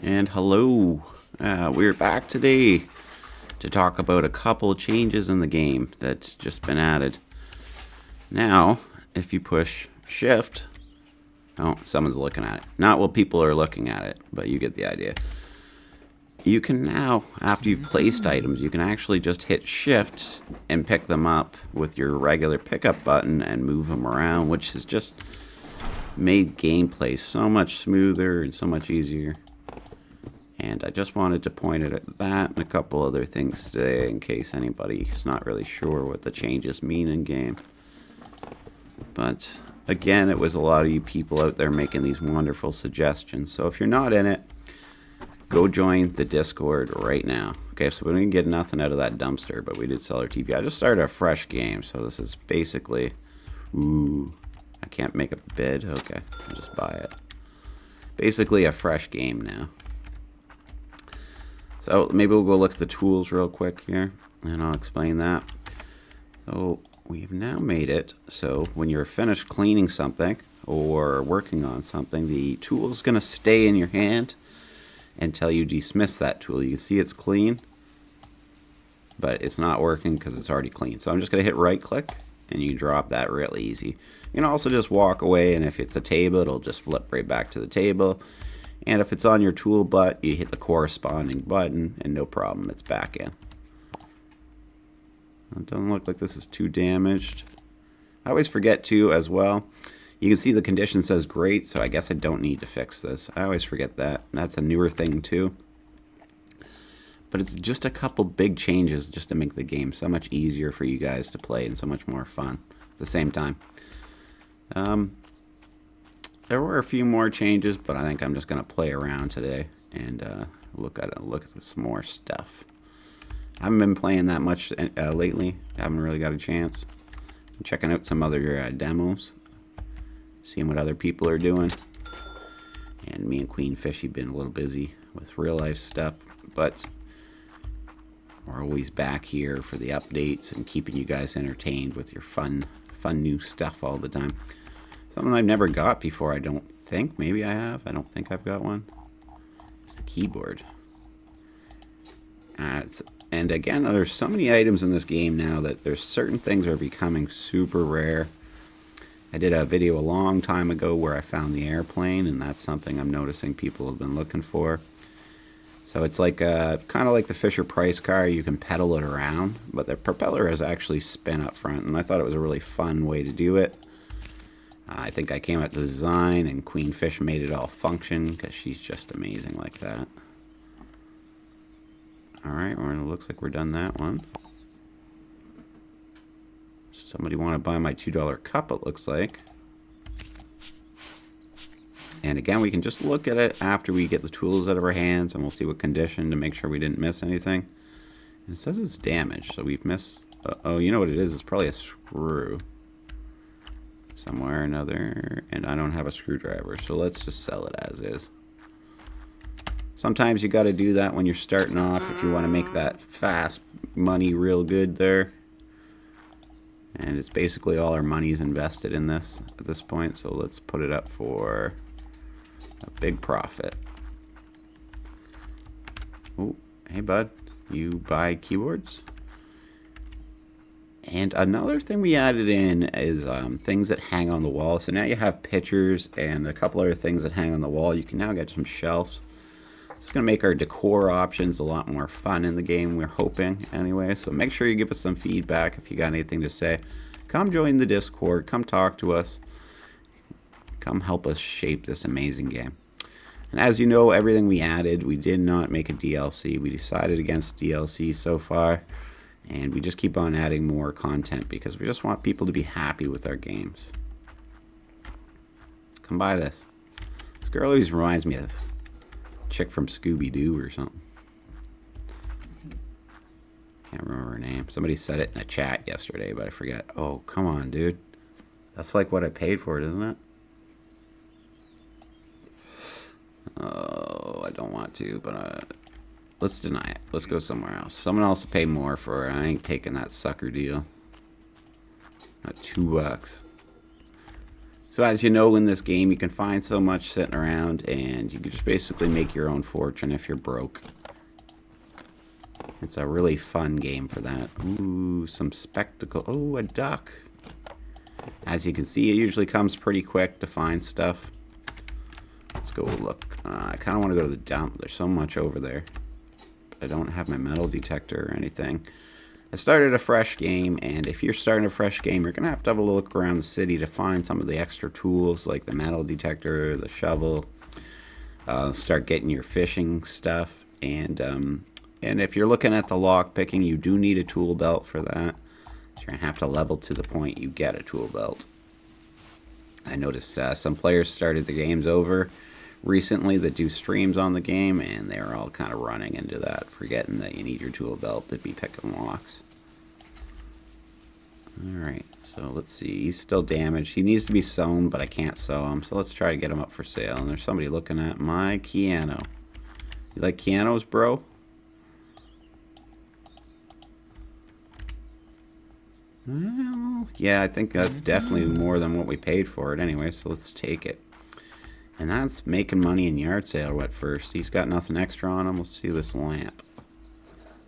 And hello, we're back today to talk about a couple of changes in the game that's just been added. Now, if you push shift, oh, someone's looking at it. Not while people are looking at it, but you get the idea. You can now, after you've placed items, you can actually just hit shift and pick them up with your regular pickup button and move them around, which has just made gameplay so much smoother and so much easier. And I just wanted to point it at that and a couple other things today in case anybody's not really sure what the changes mean in game. But again, it was a lot of you people out there making these wonderful suggestions. So if you're not in it, go join the Discord right now. Okay, so we didn't get nothing out of that dumpster, but we did sell our TV. I just started a fresh game, so this is basically... Ooh, I can't make a bid? Okay, I'll just buy it. Basically a fresh game now. So maybe we'll go look at the tools real quick here, and I'll explain that. So we've now made it so when you're finished cleaning something or working on something, the tool is going to stay in your hand until you dismiss that tool. You can see it's clean, but it's not working because it's already clean. So I'm just going to hit right click, and you drop that real easy. You can also just walk away, and if it's a table, it'll just flip right back to the table. And if it's on your tool butt, you hit the corresponding button, and no problem, it's back in. It doesn't look like this is too damaged. I always forget too, as well. You can see the condition says great, so I guess I don't need to fix this. I always forget that. That's a newer thing too. But it's just a couple big changes just to make the game so much easier for you guys to play and so much more fun at the same time. There were a few more changes, but I think I'm just going to play around today and look at some more stuff. I haven't been playing that much lately. I haven't really got a chance. I'm checking out some other demos, seeing what other people are doing. And me and Queen Fishy been a little busy with real life stuff, but we're always back here for the updates and keeping you guys entertained with your fun new stuff all the time. Something I've never got before, I don't think. Maybe I have. I don't think I've got one. It's a keyboard. And again, there's so many items in this game now that there's certain things are becoming super rare. I did a video a long time ago where I found the airplane, and that's something I'm noticing people have been looking for. So it's like kind of like the Fisher-Price car. You can pedal it around, but the propeller has actually spin up front, and I thought it was a really fun way to do it. I think I came up with the design, and Queen Fish made it all function because she's just amazing like that. Alright, well, it looks like we're done that one. Somebody want to buy my $2 cup, it looks like. And again, we can just look at it after we get the tools out of our hands, and we'll see what condition to make sure we didn't miss anything. And it says it's damaged, so we've missed... oh, you know what it is? It's probably a screw somewhere or another, and I don't have a screwdriver, so let's just sell it as is. Sometimes you got to do that when you're starting off if you want to make that fast money real good there. And it's basically all our money's invested in this at this point, so let's put it up for a big profit. Oh, hey bud, you buy keyboards? And another thing we added in is things that hang on the wall. So now you have pictures and a couple other things that hang on the wall. You can now get some shelves. It's going to make our decor options a lot more fun in the game, we're hoping anyway. So make sure you give us some feedback if you got anything to say. Come join the Discord. Come talk to us. Come help us shape this amazing game. And as you know, everything we added, we did not make a DLC. We decided against DLC so far. And we just keep on adding more content because we just want people to be happy with our games. Come buy this. This girl always reminds me of a chick from Scooby-Doo or something. Can't remember her name. Somebody said it in a chat yesterday, but I forget. Oh, come on, dude. That's like what I paid for it, isn't it? Oh, I don't want to, but let's deny it. Let's go somewhere else. Someone else will pay more for it. I ain't taking that sucker deal. Not $2. So as you know, in this game, you can find so much sitting around, and you can just basically make your own fortune if you're broke. It's a really fun game for that. Ooh, some spectacle. Oh, a duck. As you can see, it usually comes pretty quick to find stuff. Let's go look. I kind of want to go to the dump. There's so much over there. I don't have my metal detector or anything. I started a fresh game, and if you're starting a fresh game, you're going to have a look around the city to find some of the extra tools, like the metal detector, the shovel, start getting your fishing stuff, and if you're looking at the lock picking, you do need a tool belt for that. So you're going to have to level to the point you get a tool belt. I noticed some players started the games over recently that do streams on the game, and they're all kind of running into that, forgetting that you need your tool belt to be picking locks. Alright, so let's see. He's still damaged. He needs to be sewn, but I can't sew him, so let's try to get him up for sale. And there's somebody looking at my piano. You like pianos, bro? Well, yeah, I think that's definitely more than what we paid for it anyway, so let's take it. And that's making money in yard sale at first. He's got nothing extra on him. Let's see this lamp.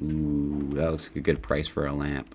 Ooh, that looks like a good price for a lamp.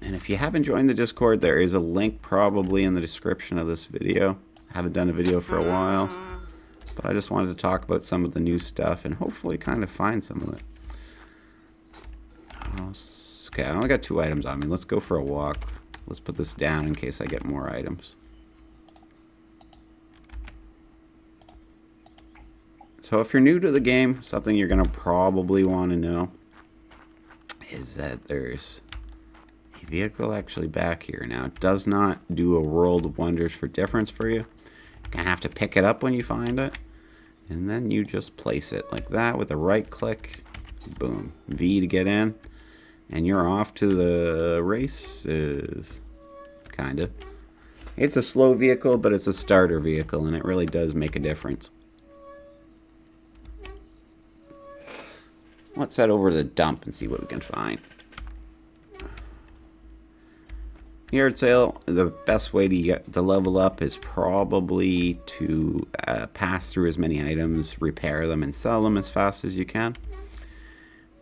And if you haven't joined the Discord, there is a link probably in the description of this video. I haven't done a video for a while, but I just wanted to talk about some of the new stuff and hopefully kind of find some of it. Okay, I only got 2 items on me. Let's go for a walk. Let's put this down in case I get more items. So if you're new to the game, something you're going to probably want to know is that there's a vehicle actually back here. Now, it does not do a world of wonders for difference for you. You're going to have to pick it up when you find it, and then you just place it like that with a right click. Boom. V to get in. And you're off to the races, kind of. It's a slow vehicle, but it's a starter vehicle, and it really does make a difference. Let's head over to the dump and see what we can find. Yard sale, the best way to get the level up is probably to pass through as many items, repair them, and sell them as fast as you can.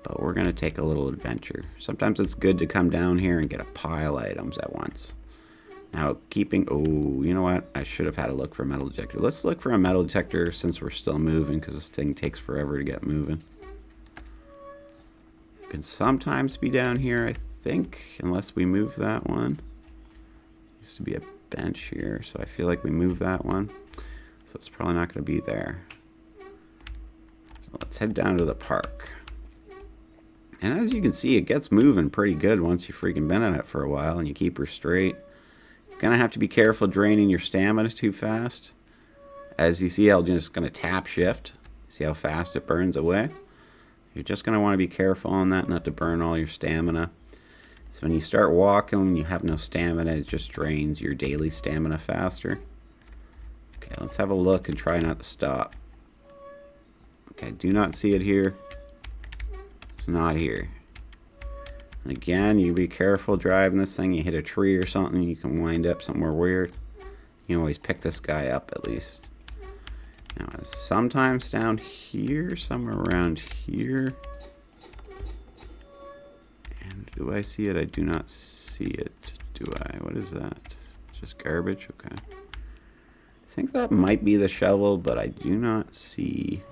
But we're going to take a little adventure. Sometimes it's good to come down here and get a pile of items at once. Now, oh, you know what? I should have had a look for a metal detector. Let's look for a metal detector since we're still moving, because this thing takes forever to get moving. It can sometimes be down here, I think, unless we move that one. Used to be a bench here, so I feel like we moved that one. So it's probably not going to be there. So let's head down to the park. And as you can see, it gets moving pretty good once you freaking been in it for a while and you keep her straight. You're going to have to be careful draining your stamina too fast. As you see, I'm just going to tap shift. See how fast it burns away? You're just going to want to be careful on that, not to burn all your stamina. So when you start walking and you have no stamina, it just drains your daily stamina faster. Okay, let's have a look and try not to stop. Okay, do not see it here. It's not here. And again, you be careful driving this thing. You hit a tree or something, you can wind up somewhere weird. You can always pick this guy up at least. Now, sometimes down here, somewhere around here. And do I see it? I do not see it. Do I? What is that? Just garbage? Okay. I think that might be the shovel, but I do not see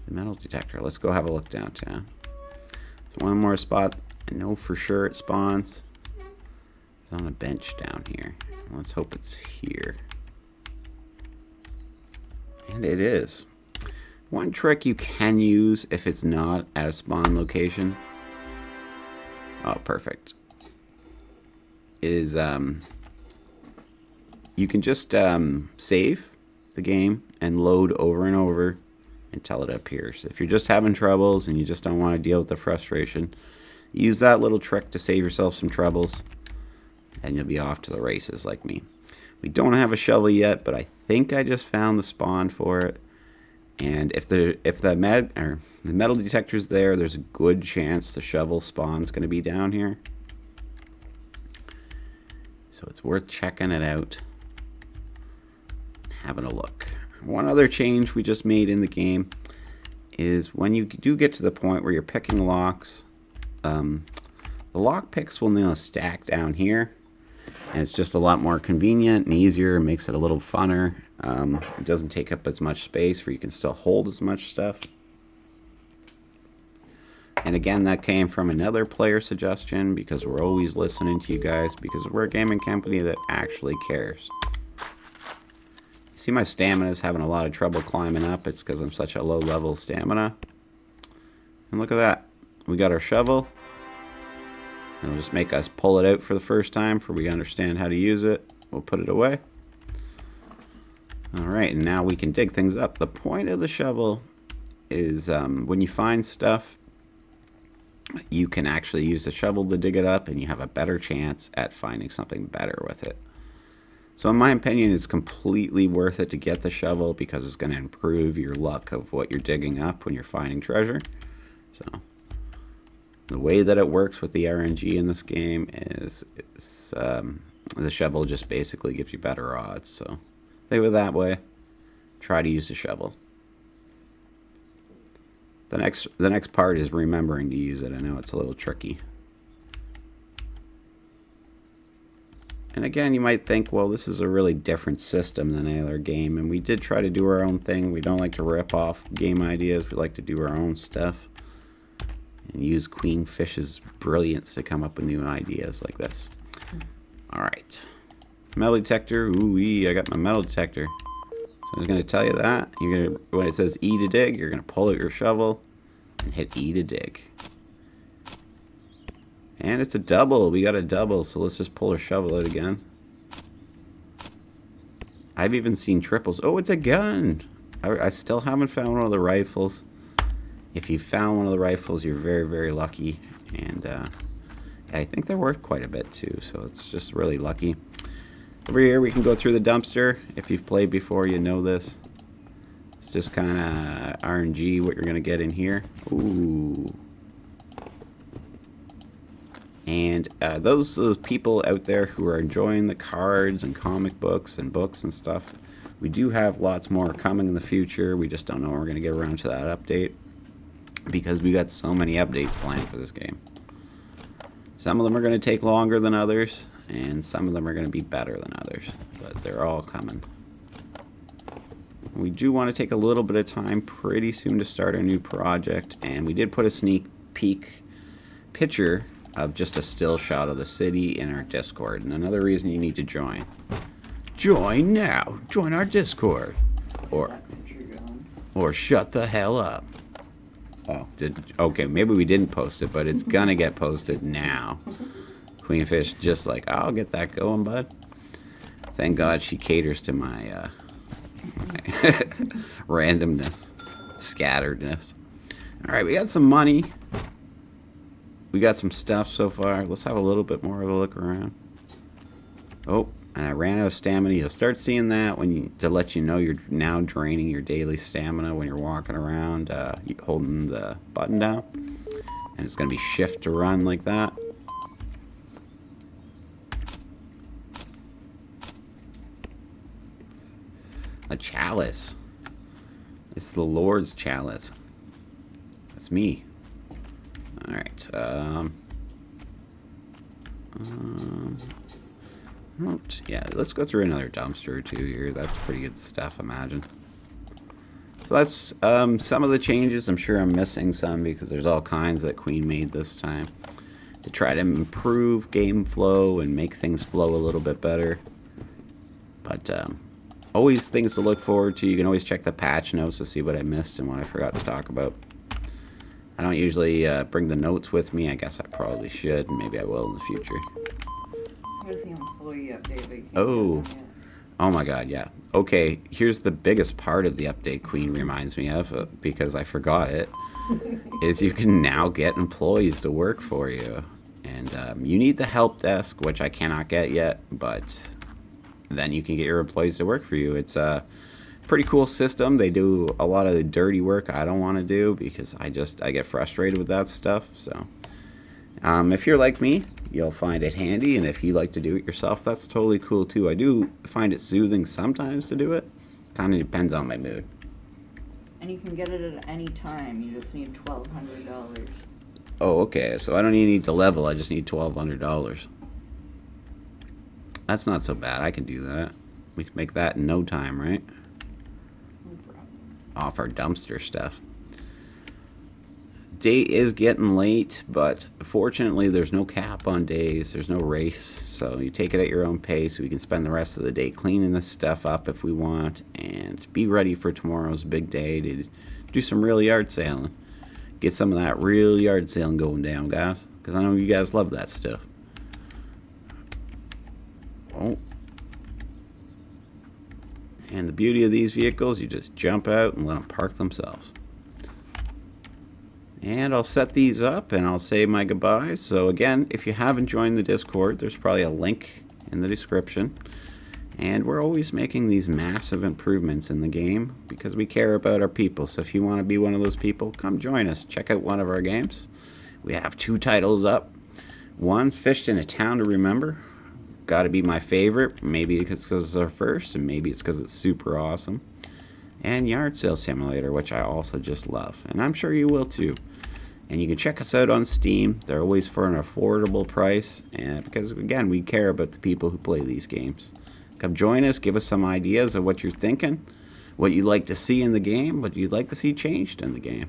the metal detector. Let's go have a look downtown. So one more spot. I know for sure it spawns. It's on a bench down here. Let's hope it's here. And it is. One trick you can use if it's not at a spawn location. Oh, perfect. Is you can just save the game and load over and over until it appears. If you're just having troubles and you just don't want to deal with the frustration, use that little trick to save yourself some troubles, and you'll be off to the races like me. We don't have a shovel yet, but I think I just found the spawn for it. And if the metal detector's there, there's a good chance the shovel spawn's going to be down here. So it's worth checking it out, having a look. One other change we just made in the game is when you do get to the point where you're picking locks, the lock picks will now stack down here, and it's just a lot more convenient and easier. It makes it a little funner. It doesn't take up as much space, where you can still hold as much stuff. And again, that came from another player suggestion, because we're always listening to you guys, because we're a gaming company that actually cares. You see my stamina is having a lot of trouble climbing up. It's because I'm such a low level stamina. And look at that. We got our shovel. It'll just make us pull it out for the first time, for we understand how to use it. We'll put it away. Alright, and now we can dig things up. The point of the shovel is when you find stuff, you can actually use the shovel to dig it up, and you have a better chance at finding something better with it. So in my opinion, it's completely worth it to get the shovel, because it's going to improve your luck of what you're digging up when you're finding treasure. So the way that it works with the RNG in this game is the shovel just basically gives you better odds. So think of it that way. Try to use the shovel. The next part is remembering to use it. I know it's a little tricky. And again, you might think, well, this is a really different system than any other game. And we did try to do our own thing. We don't like to rip off game ideas. We like to do our own stuff. And use Queen Fish's brilliance to come up with new ideas like this. Alright. Metal detector. Ooh-wee, I got my metal detector. So I was going to tell you that. You're gonna, when it says E to dig, you're going to pull out your shovel and hit E to dig. And it's a double. We got a double, so let's just pull our shovel out again. I've even seen triples. Oh, it's a gun! I still haven't found one of the rifles. If you found one of the rifles, you're very, very lucky. And I think they're worth quite a bit too, so it's just really lucky. Over here, we can go through the dumpster. If you've played before, you know this. It's just kind of RNG what you're going to get in here. Ooh. And those people out there who are enjoying the cards and comic books and books and stuff, we do have lots more coming in the future. We just don't know when we're going to get around to that update, because we got so many updates planned for this game. Some of them are going to take longer than others, and some of them are going to be better than others, but they're all coming. We do want to take a little bit of time pretty soon to start a new project, and we did put a sneak peek picture of just a still shot of the city in our Discord. And another reason you need to join. Join now. Join our Discord. Or shut the hell up. Oh, okay, maybe we didn't post it, but it's gonna get posted now. Queenfish just like, I'll get that going, bud. Thank God she caters to my randomness, scatteredness. Alright, we got some money. We got some stuff so far. Let's have a little bit more of a look around. Oh, and I ran out of stamina. You'll start seeing that to let you know you're now draining your daily stamina when you're walking around holding the button down. And it's going to be shift to run like that. A chalice. It's the Lord's chalice. That's me. Alright, yeah, let's go through another dumpster or two here. That's pretty good stuff, imagine. So that's some of the changes. I'm sure I'm missing some, because there's all kinds that Queen made this time to try to improve game flow and make things flow a little bit better. But always things to look forward to. You can always check the patch notes to see what I missed and what I forgot to talk about. I don't usually bring the notes with me. I guess I probably should, and maybe I will in the future. Here's the employee update. Oh my God, yeah. Okay, here's the biggest part of the update Queen reminds me of, because I forgot it, is you can now get employees to work for you. And you need the help desk, which I cannot get yet, but then you can get your employees to work for you. It's a pretty cool system. They do a lot of the dirty work I don't want to do, because I get frustrated with that stuff. So If you're like me, you'll find it handy, and if you like to do it yourself, that's totally cool too. I do find it soothing sometimes to do it. Kind of depends on my mood. And you can get it at any time. You just need $1,200. Oh, okay. So I don't even need to level. I just need $1,200. That's not so bad. I can do that. We can make that in no time, right? No problem. Off our dumpster stuff. Day is getting late, but fortunately there's no cap on days. There's no race, so you take it at your own pace. We can spend the rest of the day cleaning this stuff up if we want and be ready for tomorrow's big day to do some real yard sailing. Get some of that real yard sailing going down, guys, because I know you guys love that stuff. Oh. And the beauty of these vehicles, you just jump out and let them park themselves. And I'll set these up and I'll say my goodbyes. So again, if you haven't joined the Discord, there's probably a link in the description. And we're always making these massive improvements in the game because we care about our people. So if you want to be one of those people, come join us. Check out one of our games. We have 2 titles up. One, Fished in a Town to Remember. Got to be my favorite. Maybe it's because it's our first, and maybe it's because it's super awesome. And Yard Sale Simulator, which I also just love. And I'm sure you will too. And you can check us out on Steam. They're always for an affordable price. And because, again, we care about the people who play these games. Come join us. Give us some ideas of what you're thinking. What you'd like to see in the game. What you'd like to see changed in the game.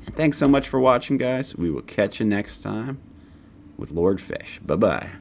And thanks so much for watching, guys. We will catch you next time with Lord Fish. Bye-bye.